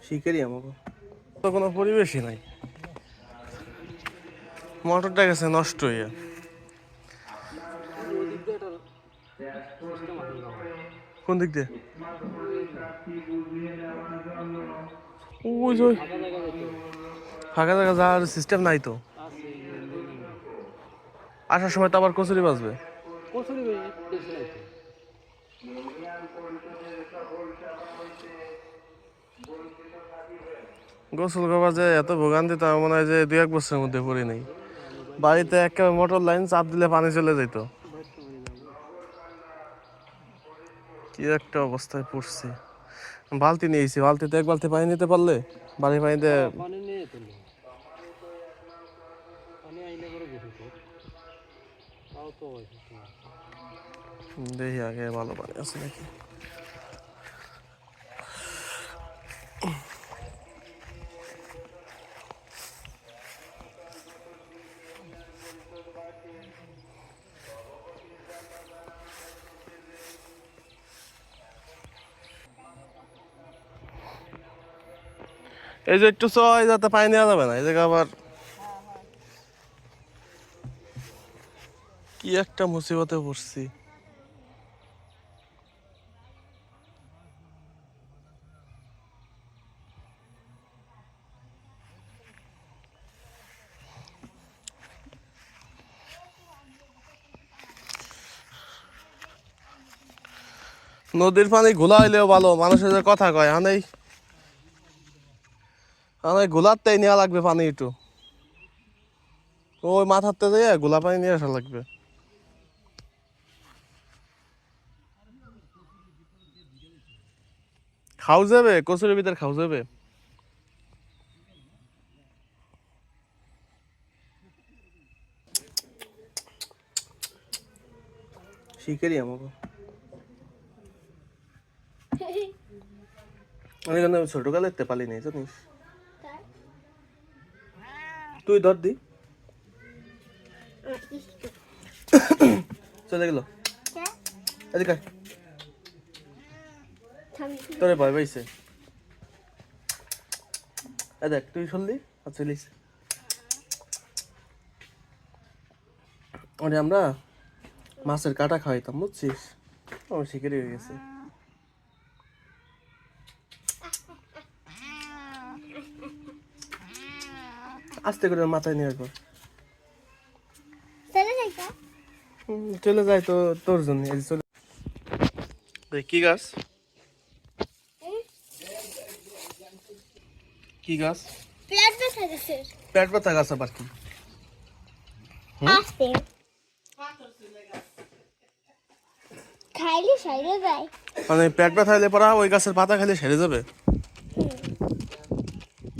শিকারি আমাকে তো কোনো পরিবেশই নাই, মোটরটা গেছে নষ্ট হইয়া। কোন দিক দিয়ে? ওই যে ফাঁকা জায়গা যাওয়ার সিস্টেম নাই তো। আসার সময় তো আবার কচুরি বাজবে। গোসল করবার যে এত ভোগান্তি, তা মনে হয় যে 2-1 বছরের মধ্যে পড়ি নেই। বাড়িতে একটা মোটর লাইন চাপ দিলে পানি চলে যেত। কি একটা অবস্থায় পড়ছি। বালতি নিয়েছি, বালতিতে 1 বালতি পানি নিতে পারলে বাড়ি পানিতে দেখি আগে ভালো পানি আছে নাকি। এই যে একটু চয় যাতে পানি নেওয়া যাবে না, এই জায়গা আবার কি একটা মুসিবতে পড়ছি। নদীর পানি ঘোলা হইলেও ভালো, মানুষের যে কথা কয় হানেই হানেই ঘোলাতেই নেওয়া লাগবে পানি একটু। ওই মাথাতে যেয়ে গোলা পানি নিয়ে আসা লাগবে। খাও যাবে কচুরির ভিতর, খাও যাবে। শিকারি আমাকে আমি কেন ছোটকালে পালি নেই জানিস। তুই ধর দি, চলে গেল এদিকে তোরে ভয় পাইছে। দেখ তুই শুনলি আর চলিস। ওরে আমরা মাছের কাটা খাওয়াইতাম বুঝছিস, আমার শিকারি হয়ে গেছে। আস্তে করে মাথায় নিয়ে আসবো, চলে যায় তো তোর জন্য। কি গাছ, কি গাছ? পেট ব্যথা গাছ আবার কি? মানে পেট ব্যথা হলে পড়া ওই গাছের পাতা খাইলে সেরে যাবে?